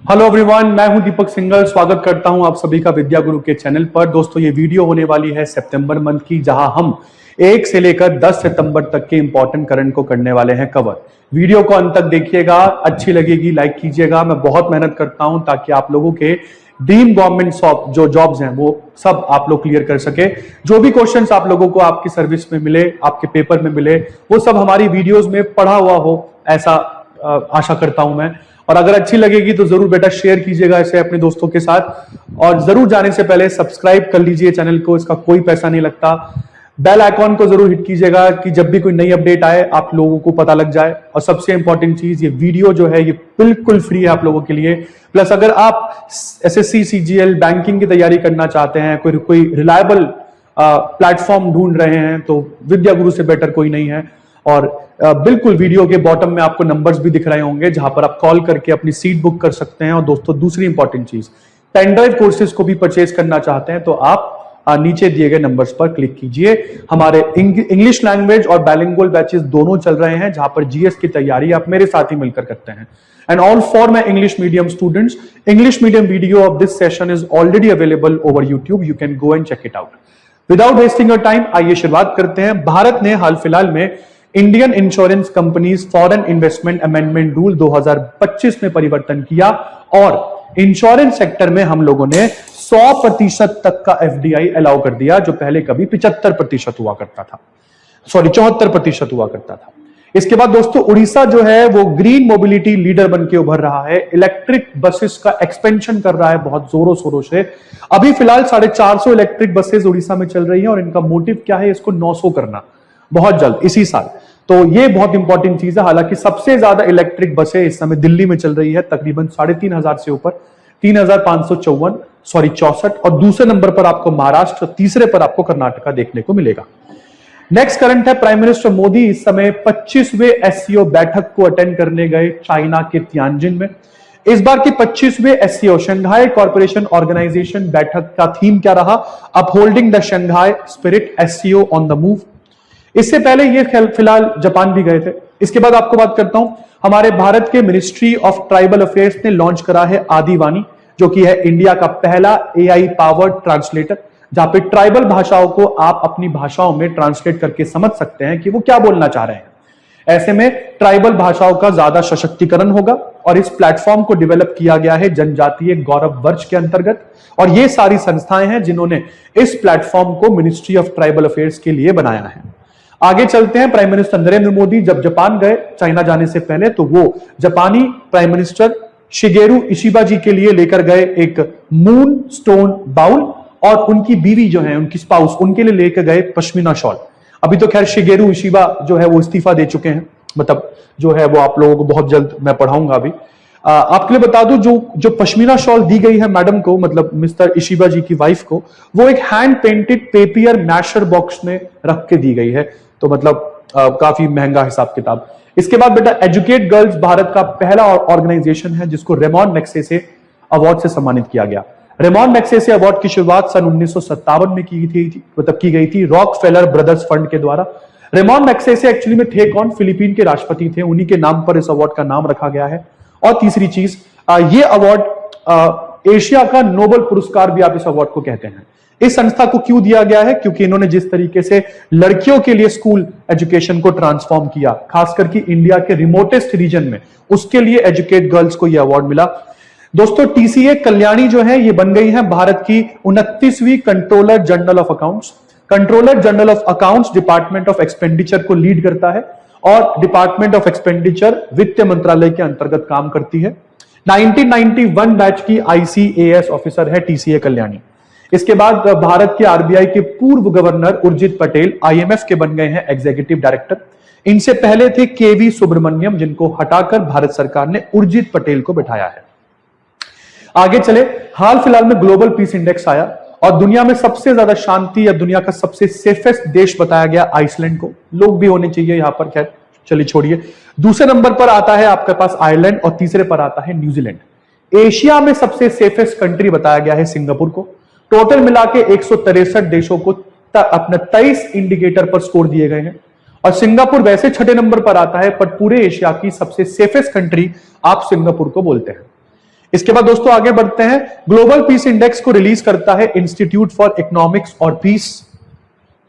Hello everyone, मैं हूं दीपक सिंघल। स्वागत करता हूं आप सभी का विद्या गुरु के चैनल पर। दोस्तों, ये वीडियो होने वाली है सितंबर मंथ की, जहां हम 1 से लेकर 10 सितंबर तक के इंपॉर्टेंट करंट को करने वाले हैं कवर। वीडियो को अंत तक देखिएगा, अच्छी लगेगी लाइक कीजिएगा। मैं बहुत मेहनत करता हूं ताकि आप लोगों के ड्रीम गवर्नमेंट जो जॉब्स हैं वो सब आप लोग क्लियर कर सके। जो भी क्वेश्चंस आप लोगों को आपकी सर्विस में मिले, आपके पेपर में मिले, वो सब हमारी वीडियोस में पढ़ा हुआ हो, ऐसा आशा करता हूं मैं। और अगर अच्छी लगेगी तो जरूर बेटा शेयर कीजिएगा इसे अपने दोस्तों के साथ। और जरूर जाने से पहले सब्सक्राइब कर लीजिए चैनल को, इसका कोई पैसा नहीं लगता। बेल आइकॉन को जरूर हिट कीजिएगा कि जब भी कोई नई अपडेट आए आप लोगों को पता लग जाए। और सबसे इंपॉर्टेंट चीज, ये वीडियो जो है ये बिल्कुल फ्री है आप लोगों के लिए। प्लस अगर आप एसएससी सीजीएल बैंकिंग की तैयारी करना चाहते हैं, कोई रिलायबल प्लेटफॉर्म ढूंढ रहे हैं, तो विद्या गुरु से बेटर कोई नहीं है। और बिल्कुल वीडियो के बॉटम में आपको नंबर्स भी दिख रहे होंगे जहां पर आप कॉल करके अपनी सीट बुक कर सकते हैं। और दोस्तों, दूसरी इंपॉर्टेंट चीज, पेनड्राइव कोर्सेज को भी परचेज करना चाहते हैं तो आप नीचे दिए गए नंबर्स पर क्लिक कीजिए। हमारे इंग्लिश लैंग्वेज और बाइलिंगुअल बैचेस दोनों चल रहे हैं, जहां पर जीएस की तैयारी आप मेरे साथ ही मिलकर करते हैं। And all for my English medium students, English medium video of this session is already available over YouTube. You can go and check it out. Without wasting your time, आइए शुरुआत करते हैं। भारत ने हाल फिलहाल में Indian insurance companies foreign investment amendment rule 2025 में परिवर्तन किया और इंश्योरेंस सेक्टर में हम लोगों ने 100% तक का एफडीआई अलाउ कर दिया, जो पहले कभी 75% हुआ करता था, 74% हुआ करता था। इसके बाद दोस्तों, उड़ीसा जो है वो ग्रीन मोबिलिटी लीडर बन के उभर रहा है। इलेक्ट्रिक बसेस का एक्सपेंशन कर रहा है बहुत जोरों शोरों से। अभी फिलहाल 450 इलेक्ट्रिक बसेस उड़ीसा में चल रही है और इनका मोटिव क्या है, इसको 900 करना बहुत जल्द इसी साल। तो ये बहुत इंपॉर्टेंट चीज है। हालांकि सबसे ज्यादा इलेक्ट्रिक बसें इस समय दिल्ली में चल रही है, तकरीबन 3,500 से ऊपर, 3,554, और दूसरे नंबर पर आपको महाराष्ट्र, तीसरे पर आपको कर्नाटका देखने को मिलेगा। नेक्स्ट करंट है, प्राइम मिनिस्टर मोदी इस समय 25वें एससीओ बैठक को अटेंड करने गए चाइना के तियानजिन में। इस बार की 25वें एससीओ शंघाई कॉर्पोरेशन ऑर्गेनाइजेशन बैठक का थीम क्या रहा? Upholding the Shanghai spirit, SCO on the move. इससे पहले ये फिलहाल जापान भी गए थे। इसके बाद आपको बात करता हूं, हमारे भारत के मिनिस्ट्री ऑफ ट्राइबल अफेयर्स ने लॉन्च करा है आदिवाणी, जो कि है इंडिया का पहला एआई पावर्ड ट्रांसलेटर, जहां पे ट्राइबल भाषाओं को आप अपनी भाषाओं में ट्रांसलेट करके समझ सकते हैं कि वो क्या बोलना चाह रहे हैं। ऐसे में ट्राइबल भाषाओं का ज्यादा सशक्तिकरण होगा। और इस प्लेटफॉर्म को डेवलप किया गया है जनजातीय गौरव वर्ष के अंतर्गत। और ये सारी संस्थाएं हैं जिन्होंने इस प्लेटफॉर्म को मिनिस्ट्री ऑफ ट्राइबल अफेयर्स के लिए बनाया है। आगे चलते हैं, प्राइम मिनिस्टर नरेंद्र मोदी जब जापान गए चाइना जाने से पहले, तो वो जापानी प्राइम मिनिस्टर शिगेरू इशिबा जी के लिए लेकर गए एक मून स्टोन बाउल, और उनकी बीवी जो है, उनकी स्पाउस, उनके लिए लेकर गए पश्मीना शॉल। अभी तो खैर शिगेरू इशिबा जो है वो इस्तीफा दे चुके हैं, मतलब जो है वो आप लोगों को बहुत जल्द मैं पढ़ाऊंगा। अभी आपके लिए बता दूं, जो पश्मीना शॉल दी गई है मैडम को, मतलब मिस्टर इशिबा जी की वाइफ को, वो एक hand painted papier mache box में रख के दी गई है। तो मतलब काफी महंगा हिसाब किताब। इसके बाद बेटा, एजुकेट गर्ल्स भारत का पहला ऑर्गेनाइजेशन है जिसको रेमॉन मैग्सेसे अवार्ड से सम्मानित किया गया। रेमॉन मैग्सेसे अवार्ड की शुरुआत सन 1957 में की गई थी रॉक फेलर ब्रदर्स फंड के द्वारा। रेमॉन मैग्सेसे एक्चुअली में थे कौन? फिलीपीन के राष्ट्रपति थे, उन्हीं के नाम पर इस अवार्ड का नाम रखा गया है। और तीसरी चीज, ये अवार्ड एशिया का नोबेल पुरस्कार भी आप इस अवार्ड को कहते हैं। इस संस्था को क्यों दिया गया है? क्योंकि इन्होंने जिस तरीके से लड़कियों के लिए स्कूल एजुकेशन को ट्रांसफॉर्म किया, खासकर कि इंडिया के रिमोटेस्ट रीजन में, उसके लिए एजुकेट गर्ल्स को यह अवार्ड मिला। दोस्तों, टीसीए कल्याणी जो है ये बन गई है भारत की 29वीं controller general of accounts. Controller general of accounts department of expenditure को लीड करता है और डिपार्टमेंट ऑफ एक्सपेंडिचर वित्त मंत्रालय के अंतर्गत काम करती है। 1991 बैच की आईसीएएस ऑफिसर है टीसीए कल्याणी। इसके बाद भारत के आरबीआई के पूर्व गवर्नर उर्जित पटेल आईएमएफ के बन गए हैं एग्जीक्यूटिव डायरेक्टर। इनसे पहले थे केवी सुब्रमण्यम, जिनको हटाकर भारत सरकार ने उर्जित पटेल को बिठाया है। आगे चले, हाल फिलहाल में ग्लोबल पीस इंडेक्स आया और दुनिया में सबसे ज्यादा शांति या दुनिया का सबसे सेफेस्ट देश बताया गया आइसलैंड को। लोग भी होने चाहिए यहां पर, खैर चलिए छोड़िए। दूसरे नंबर पर आता है आपके पास आयरलैंड और तीसरे पर आता है न्यूजीलैंड। एशिया में सबसे सेफेस्ट कंट्री बताया गया है सिंगापुर को। टोटल मिला के 163 देशों को अपने 23 इंडिकेटर पर स्कोर दिए गए हैं और सिंगापुर वैसे छठे नंबर पर आता है, पर पूरे एशिया की सबसे सेफेस्ट कंट्री आप सिंगापुर को बोलते हैं। इसके बाद दोस्तों आगे बढ़ते हैं। ग्लोबल पीस इंडेक्स को रिलीज करता है इंस्टीट्यूट फॉर इकोनॉमिक्स और पीस।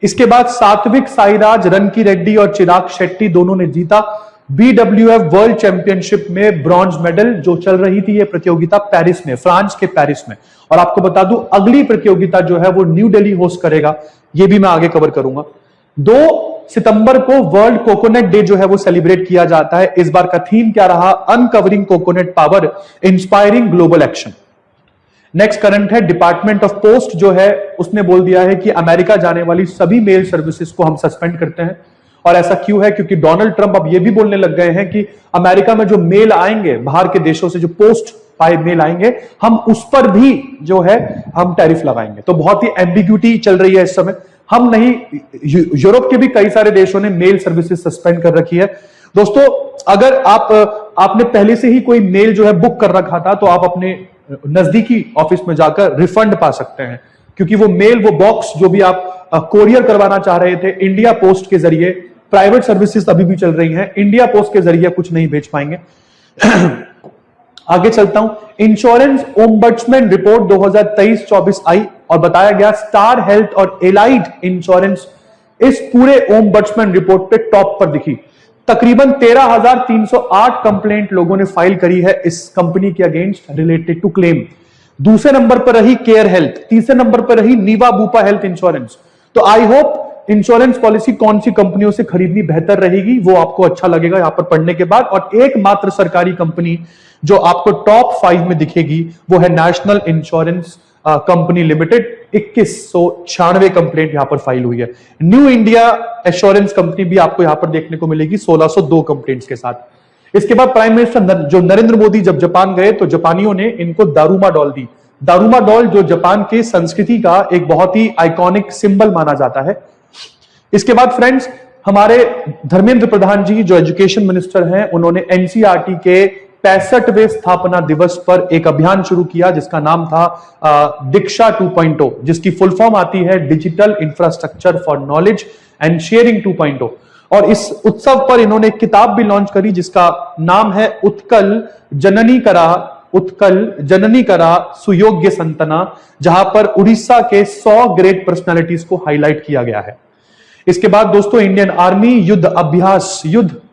इसके बाद सात्विक साईराज, रनकी रेड्डी और चिराग शेट्टी दोनों ने जीता BWF वर्ल्ड चैंपियनशिप में ब्रॉन्ज मेडल। जो चल रही थी ये प्रतियोगिता पेरिस में, फ्रांस के पेरिस में। और आपको बता दूं अगली प्रतियोगिता जो है वो न्यू दिल्ली होस्ट करेगा, ये भी मैं आगे कवर करूंगा। 2 सितंबर को वर्ल्ड कोकोनट डे जो है वो सेलिब्रेट किया जाता है। इस बार का थीम क्या रहा? Uncovering coconut power, inspiring global action. Next current है, डिपार्टमेंट ऑफ पोस्ट जो है उसने बोल दिया है कि अमेरिका जाने वाली सभी मेल सर्विसेज को हम सस्पेंड करते हैं। और ऐसा क्यों है? क्योंकि डोनाल्ड ट्रंप अब ये भी बोलने लग गए हैं कि अमेरिका में जो मेल आएंगे बाहर के देशों से, जो पोस्ट पाए मेल आएंगे, हम उस पर भी जो है हम टैरिफ लगाएंगे। तो बहुत ही एम्बिग्यूटी चल रही है इस समय। हम नहीं, यूरोप के भी कई सारे देशों ने मेल सर्विसेज सस्पेंड कर रखी है। दोस्तों अगर आपने पहले से ही कोई मेल जो है बुक कर रखा था तो आप अपने नजदीकी ऑफिस में जाकर रिफंड पा सकते हैं, क्योंकि वो मेल, वो बॉक्स जो भी आप कोरियर करवाना चाह रहे थे इंडिया पोस्ट के जरिए, प्राइवेट सर्विसेज अभी भी चल रही हैं, इंडिया पोस्ट के जरिए कुछ नहीं भेज पाएंगे। आगे चलता हूं। इंश्योरेंस ओम्बड्समैन रिपोर्ट 2023-24 आई और बताया गया स्टार हेल्थ और एलाइड इंश्योरेंस इस पूरे ओम्बड्समैन रिपोर्ट पे टॉप पर दिखी। तकरीबन 13,308 कंप्लेंट लोगों ने फाइल करी है इस कंपनी के अगेंस्ट रिलेटेड टू क्लेम। दूसरे नंबर पर रही केयर हेल्थ, तीसरे नंबर पर रही नीवा बूपा हेल्थ इंश्योरेंस। तो आई होप इंश्योरेंस पॉलिसी कौन सी कंपनियों से खरीदनी बेहतर रहेगी वो आपको अच्छा लगेगा यहां पर पढ़ने के बाद। और एकमात्र सरकारी कंपनी जो आपको टॉप 5 में दिखेगी वो है national insurance company limited. 2196 complaint यहां पर फाइल हुई है। न्यू इंडिया एश्योरेंस कंपनी भी आपको यहां पर देखने को मिलेगी 1602 कंप्लेंट्स के साथ। इसके बाद प्राइम मिनिस्टर जो नरेंद्र मोदी जब जापान गए तो जापानियों ने इनको दारूमा डॉल दी। दारूमा डॉल जो जापान की संस्कृति का एक बहुत ही आइकॉनिक सिंबल माना जाता है। इसके बाद फ्रेंड्स हमारे धर्मेंद्र प्रधान जी जो एजुकेशन मिनिस्टर हैं, उन्होंने एनसीईआरटी के 65वें स्थापना दिवस पर एक अभियान शुरू किया जिसका नाम था दीक्षा 2.0, जिसकी फुल फॉर्म आती है digital infrastructure for knowledge and sharing 2.0। और इस उत्सव पर इन्होंने एक किताब भी लॉन्च करी जिसका नाम है उत्कल जननी करा सुयोग्य संतना, जहां पर उड़ीसा के 100 ग्रेट पर्सनालिटीज को हाईलाइट किया गया है। इसके बाद दोस्तों इंडियन आर्मी युद्ध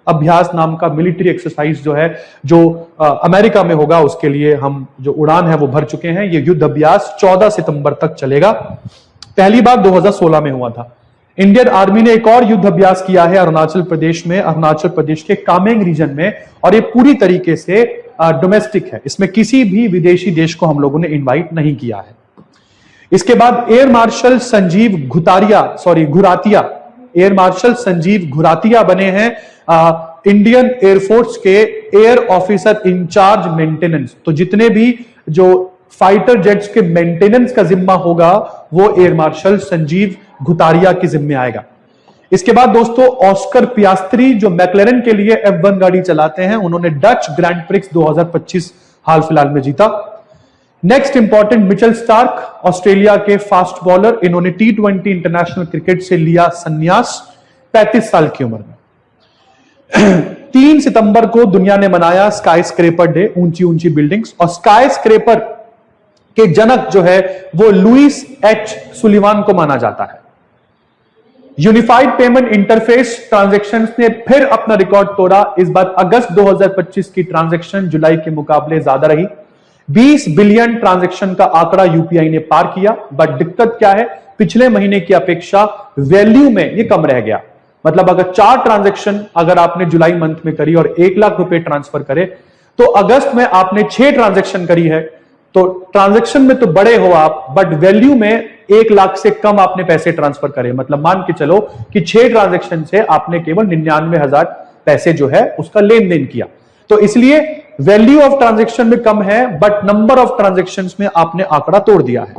अभ्यास नाम का मिलिट्री एक्सरसाइज जो है जो अमेरिका में होगा, उसके लिए हम जो उड़ान है वो भर चुके हैं। ये युद्ध अभ्यास 14 सितंबर तक चलेगा। पहली बार 2016 में हुआ था। इंडियन आर्मी ने एक और युद्ध अभ्यास किया है अरुणाचल प्रदेश के कामेंग रीजन में, और ये पूरी तरीके से डोमेस्टिक है। इसमें किसी भी विदेशी देश को हम लोगों ने इन्वाइट नहीं किया है। इसके बाद एयर मार्शल संजीव घुरातिया बने हैं इंडियन एयरफोर्स के एयर ऑफिसर इंचार्ज मेंटेनेंस। तो जितने भी जो फाइटर जेट्स के मेंटेनेंस का जिम्मा होगा वो एयर मार्शल संजीव घुतारिया के जिम्मे आएगा। इसके बाद दोस्तों ऑस्कर पियास्त्री जो मैक्लेरन के लिए F1 गाड़ी चलाते हैं, उन्होंने डच ग्रैंड प्रिक्स 2025 हाल फिलहाल में जीता। Next important, Mitchell Starc Australia के फास्ट बॉलर, इन्होंने T20 इंटरनेशनल क्रिकेट से लिया संन्यास 35 साल की उम्र में। 3 सितंबर को दुनिया ने मनाया स्काई स्क्रेपर डे, ऊंची ऊंची बिल्डिंग्स। और स्काई स्क्रेपर के जनक जो है वो लुइस एच सुलिवान को माना जाता है। यूनिफाइड पेमेंट इंटरफेस ट्रांजैक्शंस ने फिर अपना रिकॉर्ड तोड़ा। इस बार अगस्त 2025 की ट्रांजैक्शन जुलाई के मुकाबले ज्यादा रही। 20 बिलियन ट्रांजैक्शन का आंकड़ा यूपीआई ने पार किया। बट दिक्कत क्या है, पिछले महीने की अपेक्षा वैल्यू में ये कम रह गया। मतलब अगर 4 ट्रांजैक्शन अगर आपने जुलाई मंथ में करी और 1 लाख रुपए ट्रांसफर करे, तो अगस्त में आपने 6 ट्रांजैक्शन करी है, तो ट्रांजैक्शन में तो बड़े हो आप, बट वैल्यू में 1 लाख से कम आपने पैसे ट्रांसफर करे। मतलब मान के चलो कि 6 ट्रांजैक्शन से आपने केवल 99,000 पैसे जो है उसका लेन देन किया। तो इसलिए वैल्यू ऑफ ट्रांजैक्शन में कम है, बट नंबर ऑफ ट्रांजैक्शन में आपने आंकड़ा तोड़ दिया है।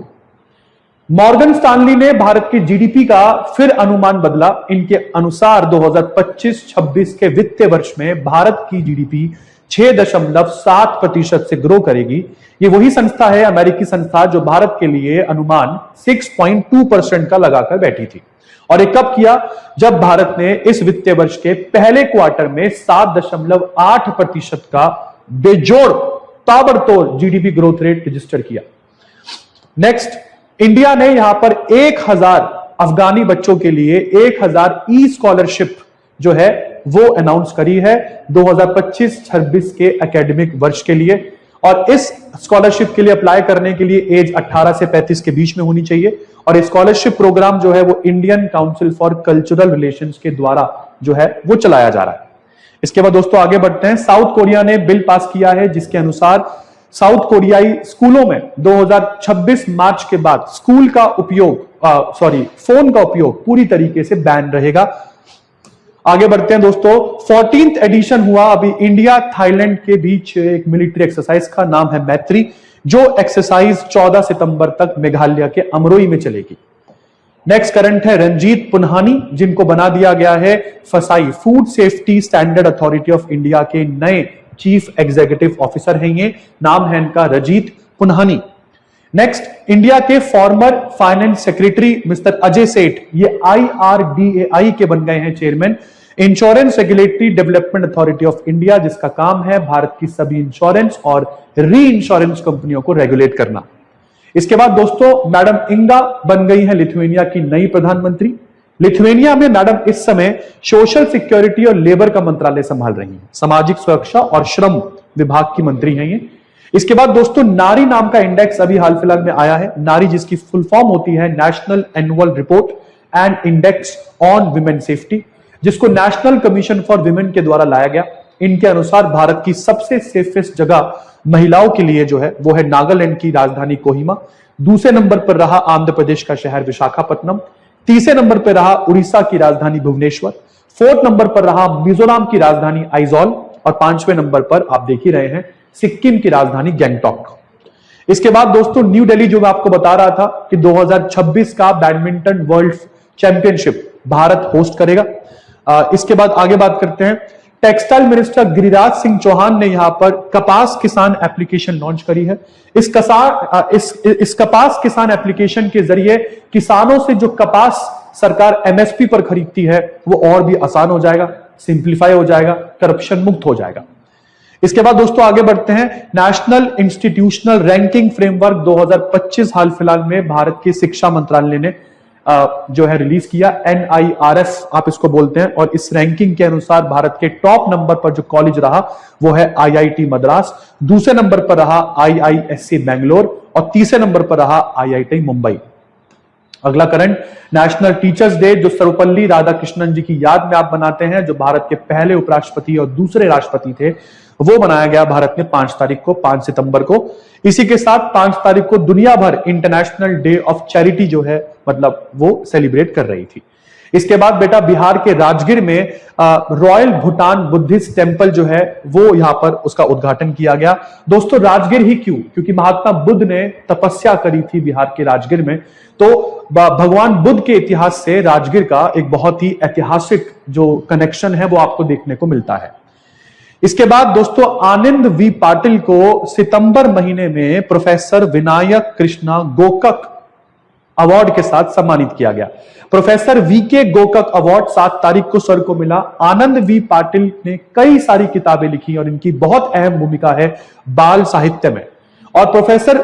मॉर्गन स्टानली ने भारत की जीडीपी का फिर अनुमान बदला। इनके अनुसार 2025-26 के वित्तीय वर्ष में भारत की जीडीपी 6.7% से ग्रो करेगी। ये वही संस्था है, अमेरिकी संस्था, जो भारत के लिए अनुमान 6.2% का लगाकर बैठी थी। और ये कब किया? जब भारत ने इस वित्तीय वर्ष के पहले क्वार्टर में 7.8% का बेजोड़ ताबड़तोड़ जीडीपी ग्रोथ रेट रजिस्टर किया। नेक्स्ट, इंडिया ने यहां पर 1000 अफगानी बच्चों के लिए 1000 ई स्कॉलरशिप जो है वो अनाउंस करी है 2025-26 के एकेडमिक वर्ष के लिए। और इस स्कॉलरशिप के लिए अप्लाई करने के लिए एज 18 से 35 के बीच में होनी चाहिए। और स्कॉलरशिप प्रोग्राम जो है वो Indian council for cultural relations के द्वारा जो है वो चलाया जा रहा है। इसके बाद दोस्तों आगे बढ़ते हैं। साउथ कोरिया ने बिल पास किया है जिसके अनुसार साउथ कोरियाई स्कूलों में 2026 मार्च के बाद स्कूल का उपयोग फोन का उपयोग पूरी तरीके से बैन रहेगा। आगे बढ़ते हैं दोस्तों। 14th एडिशन हुआ अभी इंडिया थाईलैंड के बीच एक मिलिट्री एक्सरसाइज का, नाम है मैत्री, जो एक्सरसाइज 14 सितंबर तक मेघालय के अमरोई में चलेगी। नेक्स्ट करंट है रंजीत पुन्हानी, जिनको बना दिया गया है फसाई food safety standard authority of India के नए चीफ एग्जीक्यूटिव ऑफिसर हैं। ये नाम है इनका रंजीत पुन्हानी। नेक्स्ट, इंडिया के former finance secretary mister Ajay सेठ, ये IRDAI के बन गए हैं chairman, insurance regulatory development authority of India, जिसका काम है भारत की सभी इंश्योरेंस और री इंश्योरेंस कंपनियों को रेगुलेट करना। इसके बाद दोस्तों मैडम इंगा बन गई है लिथुएनिया की नई प्रधानमंत्री। लिथुएनिया में मैडम इस समय सोशल सिक्योरिटी और लेबर का मंत्रालय संभाल रही हैं, सामाजिक सुरक्षा और श्रम विभाग की मंत्री हैं ये। इसके बाद दोस्तों नारी नाम का इंडेक्स अभी हाल फिलहाल में आया है, नारी जिसकी फुल फॉर्म होती है national annual report and index on women safety, जिसको नेशनल कमीशन फॉर विमेन के द्वारा लाया गया। इनके अनुसार भारत की सबसे सेफेस्ट जगह महिलाओं के लिए जो है वो है नागालैंड की राजधानी कोहिमा, दूसरे नंबर पर रहा आंध्र प्रदेश का शहर विशाखापट्टनम, तीसरे नंबर पर रहा उड़ीसा की राजधानी भुवनेश्वर, फोर्थ नंबर पर रहा मिजोरम की राजधानी आइजॉल और पांचवें नंबर पर आप देख ही रहे हैं सिक्किम की राजधानी गैंगटॉक। इसके बाद दोस्तों न्यू दिल्ली, जो मैं आपको बता रहा था कि 2026 का badminton world championship Bharat host करेगा। इसके बाद आगे बात करते हैं। टेक्सटाइल मिनिस्टर गिरिराज सिंह चौहान ने यहां पर कपास किसान एप्लीकेशन लॉन्च करी है। इस कपास किसान एप्लीकेशन के जरिए किसानों से जो कपास सरकार MSP पर खरीदती है वो और भी आसान हो जाएगा, सिंप्लीफाई हो जाएगा, करप्शन मुक्त हो जाएगा। इसके बाद दोस्तों आगे बढ़ते हैं। नेशनल इंस्टीट्यूशनल रैंकिंग फ्रेमवर्क 2025 हाल फिलहाल में भारत के शिक्षा मंत्रालय ने जो है रिलीज किया, NIRF आप इसको बोलते हैं। और इस रैंकिंग के अनुसार भारत के टॉप नंबर पर जो कॉलेज रहा वो है IIT मद्रास, दूसरे नंबर पर रहा IISc बेंगलोर और तीसरे नंबर पर रहा IIT मुंबई। अगला करंट, नेशनल टीचर्स डे जो सर्वपल्ली राधाकृष्णन जी की याद में आप बनाते हैं, जो भारत के पहले उपराष्ट्रपति और दूसरे राष्ट्रपति थे, वो बनाया गया भारत में 5 तारीख को, 5 सितंबर को। इसी के साथ 5 तारीख को दुनिया भर इंटरनेशनल डे ऑफ चैरिटी जो है मतलब वो सेलिब्रेट कर रही थी। इसके बाद बेटा बिहार के राजगीर में रॉयल भूटान बुद्धिस्ट टेम्पल जो है वो यहां पर उसका उद्घाटन किया गया। दोस्तों राजगीर ही क्यों? क्योंकि महात्मा बुद्ध ने तपस्या करी थी बिहार के राजगीर में, तो भगवान बुद्ध के इतिहास से राजगीर का एक बहुत ही ऐतिहासिक जो कनेक्शन है वो आपको देखने को मिलता है। इसके बाद दोस्तों आनंद वी पाटिल को सितंबर महीने में प्रोफेसर विनायक कृष्णा गोकक अवार्ड के साथ सम्मानित किया गया। प्रोफेसर VK गोकक अवार्ड 7 तारीख को सर को मिला। आनंद वी पाटिल ने कई सारी किताबें लिखी और इनकी बहुत अहम भूमिका है बाल साहित्य में। और प्रोफेसर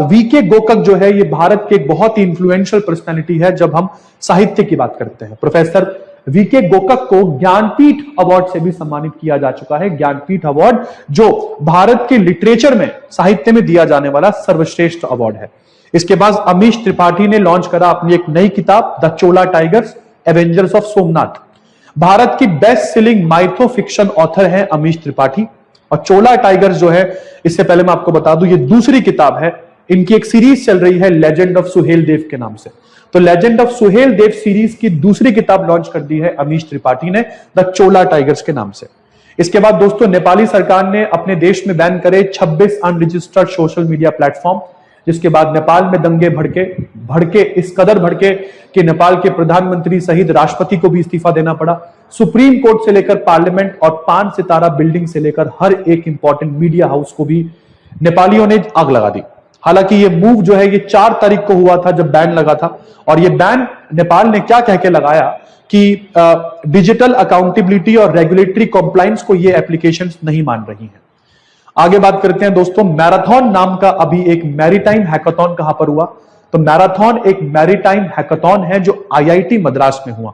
VK गोकक जो है ये भारत के एक बहुत ही इंफ्लुएंशियल पर्सनालिटी है जब हम साहित्य की बात करते हैं। प्रोफेसर VK गोकक को ज्ञानपीठ अवार्ड से भी सम्मानित किया जा चुका है। ज्ञानपीठ अवार्ड जो भारत के लिटरेचर में, साहित्य में दिया जाने वाला सर्वश्रेष्ठ अवार्ड है। इसके बाद अमीश त्रिपाठी ने लॉन्च करा अपनी एक नई किताब the Chola tigers avengers of Somnath. Bharat की best selling mythofiction author है अमीश त्रिपाठी। और चोला टाइगर्स जो है, इससे पहले मैं आपको बता दूं, ये दूसरी किताब है। इनकी एक सीरीज चल रही है लेजेंड ऑफ सुहेल देव के नाम से। तो legend of Suhel Dev series की दूसरी किताब लॉन्च कर दी है अमीश त्रिपाठी ने द चोला टाइगर्स के नाम से। इसके बाद दोस्तों नेपाली सरकार ने अपने देश में बैन करे 26 अनरजिस्टर्ड सोशल मीडिया प्लेटफॉर्म, जिसके बाद नेपाल में दंगे भड़के इस कदर भड़के कि नेपाल के प्रधानमंत्री सहित राष्ट्रपति को भी इस्तीफा देना पड़ा। सुप्रीम कोर्ट से लेकर पार्लियामेंट और 5 सितारा बिल्डिंग से लेकर हर एक इंपॉर्टेंट मीडिया हाउस को भी नेपालियों ने आग लगा दी। हालांकि ये मूव जो है ये 4 तारीख को हुआ था जब बैन लगा था। और ये बैन नेपाल ने क्या कह के लगाया कि डिजिटल अकाउंटेबिलिटी और रेगुलेटरी कॉम्प्लायंस को ये एप्लीकेशंस नहीं मान रही हैं। आगे बात करते हैं दोस्तों, मैराथन नाम का अभी एक मैरीटाइम हैकाथॉन कहां पर हुआ? तो मैराथन एक मैरीटाइम हैकाथॉन है जो आईआईटी मद्रास में हुआ।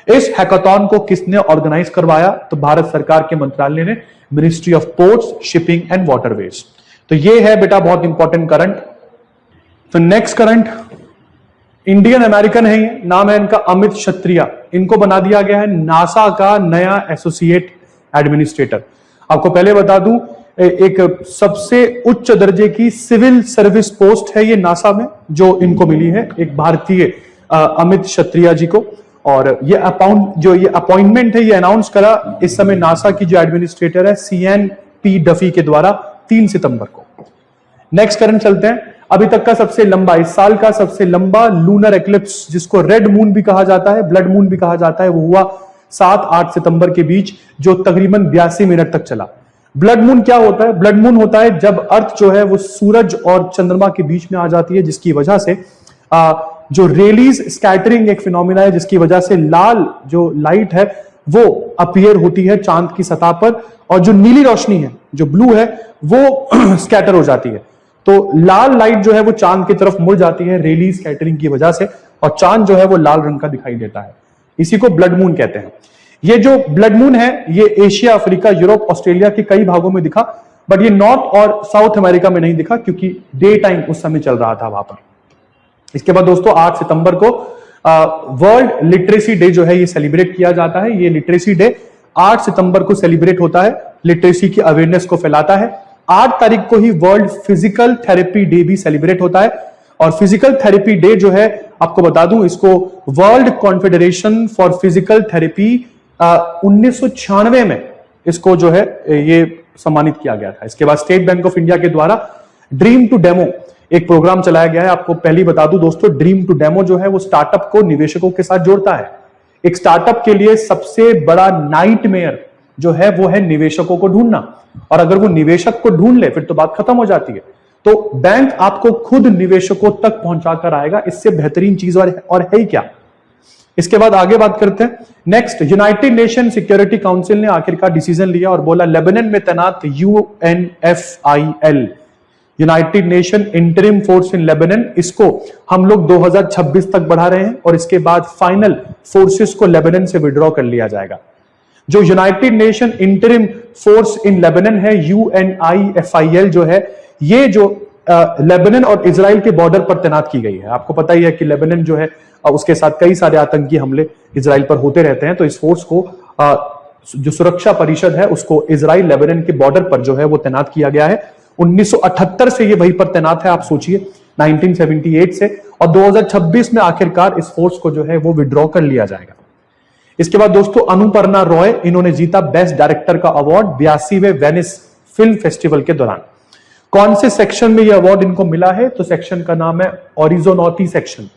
इस हैकाथॉन को किसने ऑर्गेनाइज करवाया? तो भारत सरकार के मंत्रालय ने, ministry of ports, shipping and waterways. तो ये है बेटा बहुत इंपॉर्टेंट करंट। तो नेक्स्ट करंट, इंडियन अमेरिकन है ये, नाम है इनका अमित क्षत्रिया। इनको बना दिया गया है नासा का नया एसोसिएट एडमिनिस्ट्रेटर। आपको पहले बता दूं, एक सबसे उच्च दर्जे की सिविल सर्विस पोस्ट है ये नासा में जो इनको मिली है, एक भारतीय अमित क्षत्रिया जी को। और ये अपॉइंटमेंट है ये अनाउंस करा इस समय नासा की जो एडमिनिस्ट्रेटर है CNP डफी के द्वारा 3 सितंबर को। नेक्स्ट करंट चलते हैं, अभी तक का सबसे लंबा, इस साल का सबसे लंबा लूनर एक्लिप्स, जिसको रेड मून भी कहा जाता है, ब्लड मून भी कहा जाता है, वो हुआ 7-8 सितंबर के बीच, जो तकरीबन 82 मिनट तक चला। ब्लड मून क्या होता है? ब्लड मून होता है जब अर्थ जो है वो सूरज और चंद्रमा के बीच में आ जाती है, जिसकी वजह से जो रेलीज स्कैटरिंग एक फिनोमिना है, जिसकी वजह से लाल जो लाइट है वो अपीयर होती है चांद की सतह पर, और जो नीली रोशनी है, जो ब्लू है, वो स्कैटर हो जाती है। तो लाल लाइट जो है वो चांद की तरफ मुड़ जाती है रेली स्कैटरिंग की वजह से, और चांद जो है वो लाल रंग का दिखाई देता है। इसी को ब्लड मून कहते हैं। ये जो ब्लड मून है ये एशिया, अफ्रीका, यूरोप, ऑस्ट्रेलिया के कई भागों में दिखा, बट ये नॉर्थ और साउथ अमेरिका में नहीं दिखा क्योंकि डे टाइम उस समय चल रहा था वहां पर। इसके बाद दोस्तों 8 सितंबर को वर्ल्ड लिटरेसी डे जो है ये सेलिब्रेट किया जाता है। ये लिटरेसी डे 8 सितंबर को सेलिब्रेट होता है, लिटरेसी की अवेयरनेस को फैलाता है। 8 तारीख को ही वर्ल्ड फिजिकल थेरेपी डे भी सेलिब्रेट होता है। और फिजिकल थेरेपी डे जो है, आपको बता दूं, इसको world confederation for physical therapy 1996 में इसको जो है ये सम्मानित किया गया था। इसके बाद स्टेट बैंक ऑफ इंडिया के द्वारा ड्रीम टू डेमो एक प्रोग्राम चलाया गया है। आपको पहले बता दूं दोस्तों, ड्रीम टू डेमो जो है वो स्टार्टअप को निवेशकों के साथ जोड़ता है। एक स्टार्टअप के लिए सबसे बड़ा नाइटमेयर जो है वो है निवेशकों को ढूंढना, और अगर वो निवेशक को ढूंढ ले फिर तो बात खत्म हो जाती है। तो बैंक आपको खुद निवेशकों तक पहुंचाकर आएगा, इससे बेहतरीन चीज और है ही क्या। इसके बाद आगे बात करते हैं। Next, United nation security council ने आखिरकार डिसीजन लिया और बोला लेबनान में तैनात UNFIL, United nation interim force in Lebanon, इसको हम लोग 2026 तक बढ़ा रहे हैं, और इसके बाद फाइनल फोर्सेस को लेबनान से विड्रॉ कर लिया जाएगा। जो United nation interim force in Lebanon है, UNIFIL जो है, ये जो लेबनान और इजराइल के बॉर्डर पर तैनात की गई है। आपको पता ही है कि लेबनान जो है उसके साथ कई सारे आतंकी हमले इजराइल पर होते रहते हैं, तो इस फोर्स को जो सुरक्षा परिषद है उसको इजराइल लेबनान के बॉर्डर पर जो है वो तैनात किया गया है। 1978 से ये वहीं पर तैनात है, आप सोचिए 1978 से, और 2026 में आखिरकार इस फोर्स को जो है वो विड्रॉ कर लिया जाएगा। इसके बाद दोस्तों अनुपर्णा रॉय, इन्होंने जीता बेस्ट डायरेक्टर का अवार्ड 82वें वेनिस फिल्म फेस्टिवल के दौरान। कौन से सेक्शन में ये अवार्ड इनको मिला है? तो सेक्शन का नाम है ओरिजोनोती सेक्शन,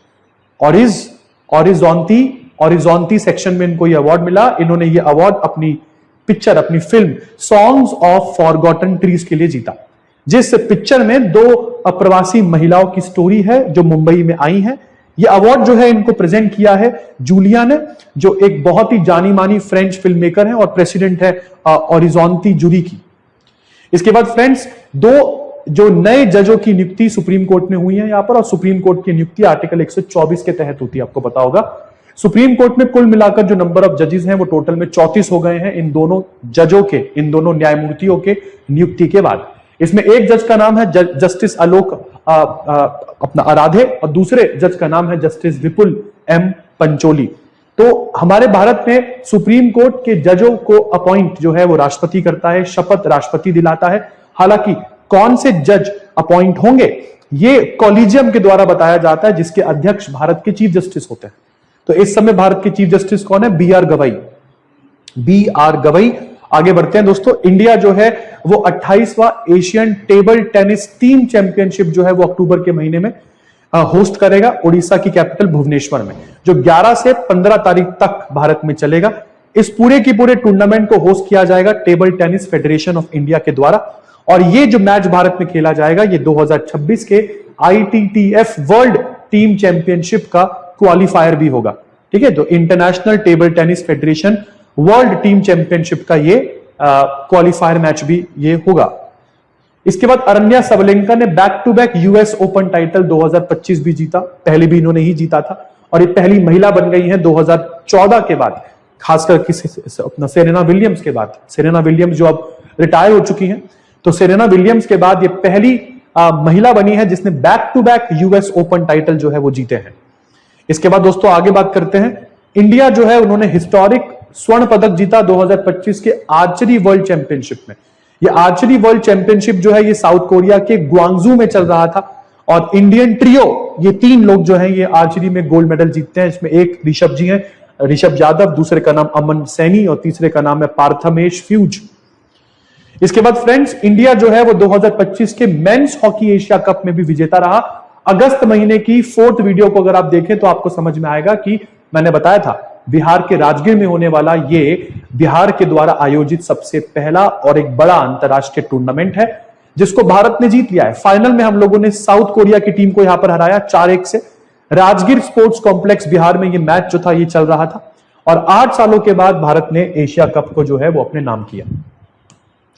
ओरिजोंती सेक्शन में इनको ये अवार्ड मिला। इन्होंने ये अवार्ड अपनी पिक्चर, अपनी film songs of forgotten trees के लिए जीता, जिस पिक्चर में 2 अप्रवासी महिलाओं की स्टोरी है जो मुंबई में आई है। ये अवार्ड जो है इनको प्रेजेंट किया है जूलिया ने, जो एक बहुत ही जानी मानी फ्रेंच फिल्म मेकर है और प्रेसिडेंट है ओरिजोंती जूरी की। इसके बाद फ्रेंड्स 2 जो नए जजों की नियुक्ति सुप्रीम कोर्ट में हुई है यहां पर, और सुप्रीम कोर्ट की नियुक्ति आर्टिकल 124 के तहत होती है, आपको पता होगा। सुप्रीम कोर्ट में कुल मिलाकर जो नंबर ऑफ जजेस हैं वो टोटल में 34 हो गए हैं इन दोनों जजों के, इन दोनों न्यायमूर्तियों के नियुक्ति के बाद। इसमें एक जज का नाम है जस्टिस आलोक अपना आराधे, और दूसरे जज का नाम है जस्टिस विपुल M पंचोली। तो हमारे भारत में सुप्रीम कोर्ट के जजों को अपॉइंट जो है वो राष्ट्रपति करता है, शपथ राष्ट्रपति दिलाता है। हालांकि कौन से जज अपॉइंट होंगे ये कॉलेजियम के द्वारा बताया जाता है, जिसके अध्यक्ष भारत के चीफ जस्टिस होते हैं। तो इस समय भारत के चीफ जस्टिस कौन है? BR गवई। आगे बढ़ते हैं दोस्तों। इंडिया जो है वो 28वां Asian table tennis team championship जो है वो अक्टूबर के महीने में होस्ट करेगा उड़ीसा की कैपिटल भुवनेश्वर में, जो 11 से 15 तारीख तक भारत में चलेगा। इस पूरे की पूरे टूर्नामेंट को होस्ट किया जाएगा table tennis federation of India के द्वारा, और ये जो मैच भारत में खेला जाएगा ये 2026 के ITTF वर्ल्ड टीम चैंपियनशिप का क्वालिफायर भी होगा। ठीक है, तो international table tennis federation world team championship का ये क्वालिफायर मैच भी ये होगा। इसके बाद अरण्या सबलेंका ने back to back US Open title 2025 भी जीता, पहले भी इन्होंने ही जीता था और ये पहली महिला बन गई है 2014 के बाद, खासकर अपना सेरेना विलियम्स के बाद। सेरेना विलियम्स जो अब रिटायर हो चुकी हैं, तो सेरेना विलियम्स के बाद ये पहली महिला बनी है जिसने back to back US Open title जो है वो जीते हैं। इसके बाद दोस्तों आगे बात करते हैं, इंडिया जो है उन्होंने हिस्टोरिक स्वर्ण पदक जीता 2025 के आर्चरी वर्ल्ड चैंपियनशिप में। ये आर्चरी वर्ल्ड चैंपियनशिप जो है ये साउथ कोरिया के ग्वांगजू में चल रहा था और इंडियन ट्रियो, ये 3 लोग जो हैं ये आर्चरी में गोल्ड मेडल जीतते हैं। इसमें एक ऋषभ जी हैं, ऋषभ यादव, दूसरे का नाम अमन सैनी और तीसरे का नाम है पार्थमेश फ्यूज। इसके बाद फ्रेंड्स, इंडिया जो है वो 2025 के मेंस हॉकी एशिया कप में भी विजेता रहा। अगस्त महीने की 4th वीडियो को अगर आप देखें तो आपको समझ में आएगा कि मैंने बताया था बिहार के राजगीर में होने वाला ये बिहार के द्वारा आयोजित सबसे पहला और एक बड़ा अंतरराष्ट्रीय टूर्नामेंट है जिसको भारत ने जीत लिया है। फाइनल में हम लोगों ने साउथ कोरिया की टीम को यहां पर हराया 4-1 से। राजगीर स्पोर्ट्स कॉम्प्लेक्स बिहार में ये मैच जो था ये चल रहा था और 8 सालों के बाद भारत ने एशिया कप को जो है वो अपने नाम किया।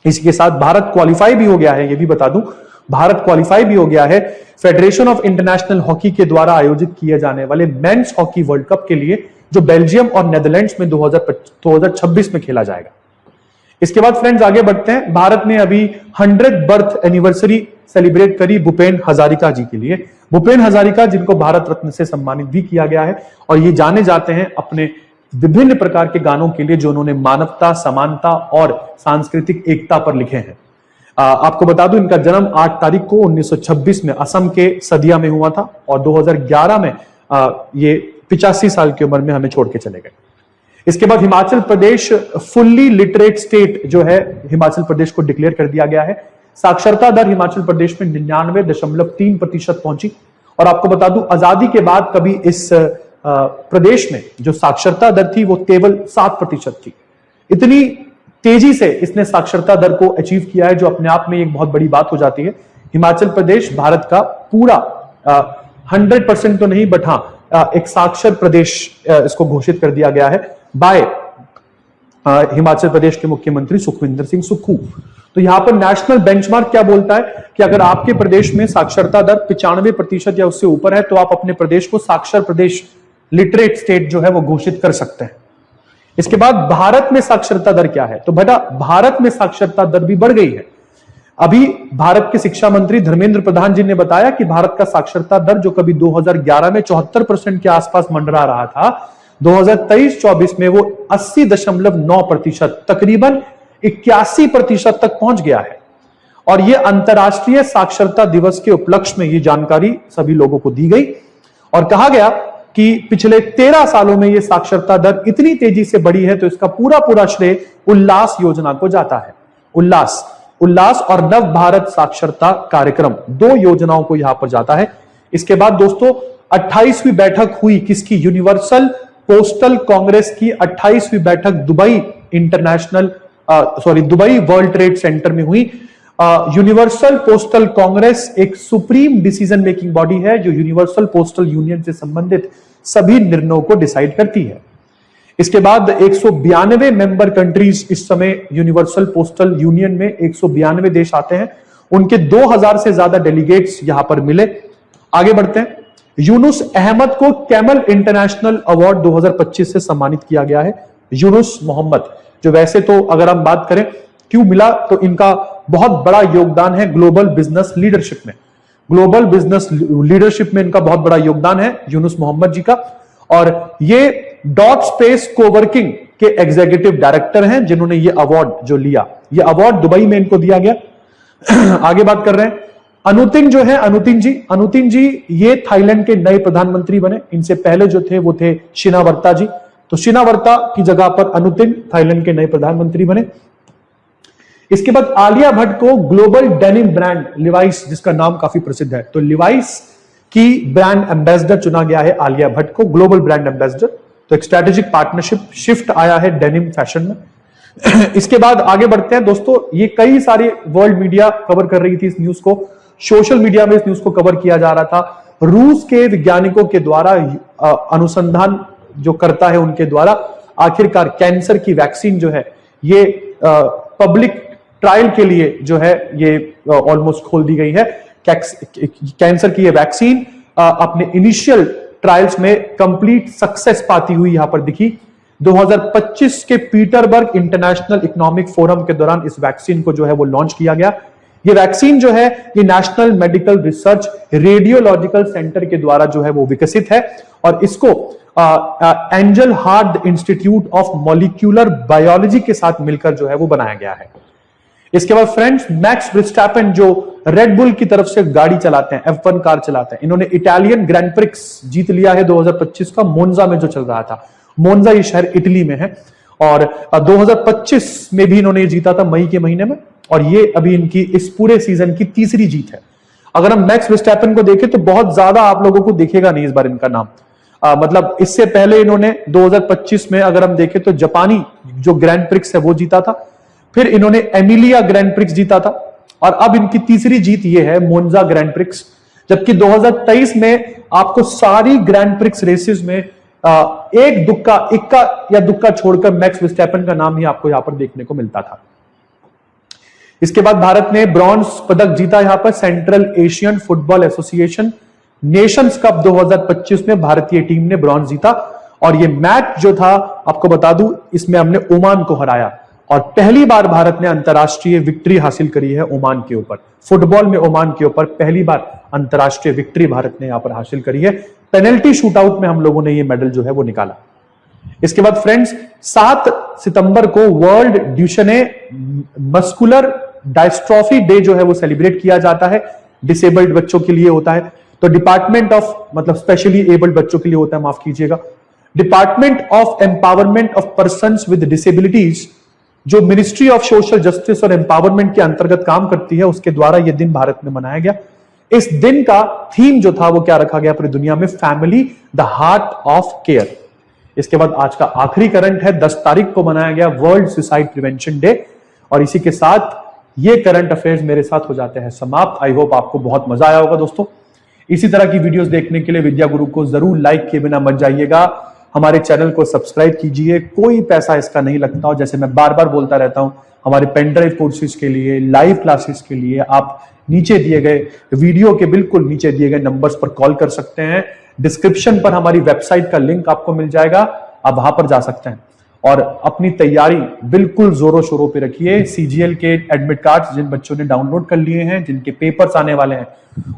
इसी के साथ भारत क्वालिफाई भी हो गया है, ये भी बता दूं, भारत क्वालिफाई भी हो गया है फेडरेशन ऑफ इंटरनेशनल हॉकी के द्वारा आयोजित किए जाने वाले मेंस हॉकी वर्ल्ड कप के लिए, जो बेल्जियम और नेदरलैंड्स में 2026 में खेला जाएगा। इसके बाद फ्रेंड्स आगे बढ़ते हैं, भारत ने अभी 100th बर्थ एनिवर्सरी सेलिब्रेट करी भूपेन हजारिका जी के लिए। भूपेन हजारिका जिनको भारत रत्न से सम्मानित भी किया गया है और ये जाने जाते हैं अपने विभिन्न प्रकार के गानों के लिए जो उन्होंने मानवता, समानता और सांस्कृतिक एकता पर लिखे हैं। आपको बता दूं इनका जन्म 8 तारीख को 1926 में असम के सदिया में हुआ था और 2011 में ये 85 साल की उम्र में हमें छोड़ के चले गए। इसके बाद Himachal Pradesh fully literate state जो है हिमाचल प्रदेश को डिक्लेयर कर दिया गया है। साक्षरता दर हिमाचल प्रदेश में 99.3% पहुंची और आपको बता दूं आजादी के बाद कभी इस प्रदेश में जो साक्षरता दर थी वो केवल 7% थी। इतनी तेजी से इसने साक्षरता दर को अचीव किया है जो अपने आप में एक बहुत बड़ी बात हो जाती है। हिमाचल प्रदेश भारत का पूरा 100% तो नहीं बट हाँ एक साक्षर प्रदेश इसको घोषित कर दिया गया है बाय हिमाचल प्रदेश के मुख्यमंत्री सुखविंदर सिंह सुक्खू। तो यहां पर नेशनल बेंचमार्क क्या बोलता है कि अगर आपके प्रदेश में साक्षरता दर 95% या उससे ऊपर है तो आप अपने प्रदेश को साक्षर प्रदेश, लिटरेट स्टेट जो है वो घोषित कर सकते हैं। इसके बाद भारत में साक्षरता दर क्या है, तो बेटा भारत में साक्षरता दर भी बढ़ गई है। अभी भारत के शिक्षा मंत्री धर्मेंद्र प्रधान जी ने बताया कि भारत का साक्षरता दर जो कभी 2011 में 74% के आसपास मंडरा रहा था, 2023-24 में वो 80.9% तकरीबन 81% तक पहुंच गया है। और ये अंतर्राष्ट्रीय साक्षरता दिवस के उपलक्ष्य में ये जानकारी सभी लोगों को दी गई और कहा गया कि पिछले 13 सालों में ये साक्षरता दर इतनी तेजी से बढ़ी है तो इसका पूरा श्रेय उल्लास योजना को जाता है। उल्लास और नव भारत साक्षरता कार्यक्रम 2 योजनाओं को यहां पर जाता है। इसके बाद दोस्तों 28वीं बैठक हुई किसकी, यूनिवर्सल पोस्टल कांग्रेस की 28वीं बैठक दुबई वर्ल्ड ट्रेड सेंटर में हुई। यूनिवर्सल पोस्टल कांग्रेस एक सुप्रीम डिसीजन मेकिंग बॉडी है जो यूनिवर्सल पोस्टल यूनियन से संबंधित सभी निर्णयों को डिसाइड करती है। इसके बाद 192 मेंबर कंट्रीज इस समय यूनिवर्सल पोस्टल यूनियन में 192 देश आते हैं, उनके 2000 से ज्यादा डेलीगेट्स यहां पर मिले। आगे बढ़ते हैं, यूनुस अहमद को कैमल इंटरनेशनल अवार्ड 2025 से सम्मानित किया गया है। यूनुस मोहम्मद जो वैसे तो अगर हम बात करें क्यों मिला तो इनका बहुत बड़ा योगदान है ग्लोबल बिजनेस लीडरशिप में। ग्लोबल बिजनेस लीडरशिप में इनका बहुत बड़ा योगदान है यूनुस मोहम्मद जी का और ये डॉट स्पेस कोवर्किंग के एग्जीक्यूटिव डायरेक्टर हैं जिन्होंने ये अवार्ड जो लिया, ये अवार्ड दुबई में इनको दिया गया। आगे बात कर रहे हैं, अनुतिन जो है अनुतिन जी ये थाईलैंड के नए प्रधानमंत्री बने। इनसे पहले जो थे वो थे शिनावर्ता जी, तो शिनावर्ता की जगह पर अनुतिन थाईलैंड के नए प्रधानमंत्री बने। इसके बाद आलिया भट्ट को ग्लोबल डेनिम ब्रांड लिवाइस, जिसका नाम काफी प्रसिद्ध है, तो लिवाइस की ब्रांड एम्बेसडर चुना गया है आलिया भट्ट को, ग्लोबल ब्रांड एम्बेसडर। तो एक स्ट्रेटेजिक पार्टनरशिप शिफ्ट आया है डेनिम फैशन में। इसके बाद आगे बढ़ते हैं दोस्तों, ये कई सारे वर्ल्ड मीडिया कवर कर रही थी इस न्यूज को, सोशल मीडिया में इस न्यूज को कवर किया जा रहा था। रूस के वैज्ञानिकों के द्वारा अनुसंधान जो करता है उनके द्वारा आखिरकार कैंसर की वैक्सीन जो है ये पब्लिक ट्रायल के लिए जो है ये ऑलमोस्ट खोल दी गई है। कैंसर की ये वैक्सीन अपने इनिशियल ट्रायल्स में कंप्लीट सक्सेस पाती हुई यहां पर दिखी। 2025 के पीटरबर्ग इंटरनेशनल इकोनॉमिक फोरम के दौरान इस वैक्सीन को जो है वो लॉन्च किया गया। ये वैक्सीन जो है ये national medical research radiological centre के द्वारा जो है वो विकसित है और इसको angel heart institute of molecular biology के साथ मिलकर जो है वो बनाया गया है। इसके बाद फ्रेंड्स, मैक्स वर्स्टैपेन जो रेड बुल की तरफ से गाड़ी चलाते हैं, F1 कार चलाते हैं, इन्होंने इटालियन ग्रैंड प्रिक्स जीत लिया है 2025 का, मोन्जा में जो चल रहा था। मोन्जा ये शहर इटली में है और 2025 में भी इन्होंने जीता था मई के महीने में और ये अभी इनकी इस पूरे सीजन की तीसरी जीत है। अगर हम मैक्स वर्स्टैपेन को देखें तो बहुत ज्यादा आप लोगों को दिखेगा नहीं इस बार इनका नाम। मतलब इससे पहले इन्होंने 2025 में अगर हम देखें तो जापानी जो ग्रैंड प्रिक्स है वो जीता था, फिर इन्होंने एमिलिया ग्रैंड प्रिक्स जीता था और अब इनकी तीसरी जीत ये है मोन्जा ग्रैंड प्रिक्स। जबकि 2023 में आपको सारी ग्रैंड प्रिक्स रेसेस में एक दुक्का, इक्का या दुक्का छोड़कर मैक्स वर्स्टैपेन का नाम ही आपको यहां पर देखने को मिलता था। इसके बाद भारत ने ब्रॉन्ज पदक जीता यहां पर central Asian football association Nations cup 2025 में भारतीय टीम ने ब्रॉन्ज जीता और यह मैच जो था आपको बता दूं इसमें हमने ओमान को हराया और पहली बार भारत ने अंतरराष्ट्रीय विक्ट्री हासिल करी है ओमान के ऊपर। फुटबॉल में ओमान के ऊपर पहली बार अंतरराष्ट्रीय विक्ट्री भारत ने यहां पर हासिल करी है। पेनल्टी शूटआउट में हम लोगों ने ये मेडल जो है वो निकाला। इसके बाद फ्रेंड्स, 7 सितंबर को वर्ल्ड ड्यूशेने मस्कुलर डायस्ट्रॉफी डे जो है वो सेलिब्रेट किया जाता है। डिसेबल्ड बच्चों के लिए होता है, तो डिपार्टमेंट ऑफ मतलब स्पेशली एबल्ड बच्चों के लिए होता है, माफ कीजिएगा। Department of empowerment of persons with disabilities जो मिनिस्ट्री ऑफ सोशल जस्टिस और एम्पावरमेंट के अंतर्गत काम करती है उसके द्वारा यह दिन भारत में मनाया गया। इस दिन का थीम जो था वो क्या रखा गया पूरी दुनिया में, family the heart of care. इसके बाद आज का आखिरी करंट है, 10 तारीख को मनाया गया वर्ल्ड सुसाइड प्रिवेंशन डे और इसी के साथ ये करंट अफेयर्स मेरे साथ हो जाते हैं समाप्त। आई होप आपको बहुत मजा आया होगा दोस्तों। इसी तरह की वीडियोस देखने के लिए विद्या गुरु को जरूर लाइक किए बिना मत जाइएगा। हमारे चैनल को सब्सक्राइब कीजिए, कोई पैसा इसका नहीं लगता और जैसे मैं बार बार बोलता रहता हूं, हमारे पेन ड्राइव कोर्सेज के लिए, लाइव क्लासेस के लिए आप नीचे दिए गए वीडियो के बिल्कुल नीचे दिए गए नंबर्स पर कॉल कर सकते हैं। डिस्क्रिप्शन पर हमारी वेबसाइट का लिंक आपको मिल जाएगा, आप वहां पर जा सकते हैं और अपनी तैयारी बिल्कुल जोरों शोरों पे रखिए। सीजीएल के एडमिट कार्ड्स जिन बच्चों ने डाउनलोड कर लिए हैं, जिनके पेपर्स आने वाले हैं,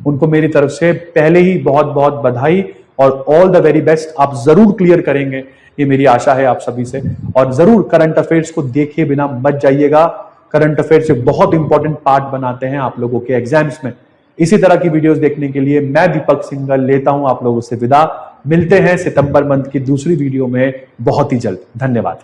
उनको मेरी तरफ से पहले ही बहुत बहुत बधाई और ऑल द वेरी बेस्ट। आप जरूर क्लियर करेंगे, ये मेरी आशा है आप सभी से। और जरूर करंट अफेयर्स को देखे बिना मत जाइएगा, करंट अफेयर्स एक बहुत इंपॉर्टेंट पार्ट बनाते हैं आप लोगों के एग्जाम्स में। इसी तरह की वीडियोस देखने के लिए मैं दीपक सिंघल लेता हूं आप लोगों से विदा। मिलते हैं सितंबर मंथ की दूसरी वीडियो में बहुत ही जल्द। धन्यवाद।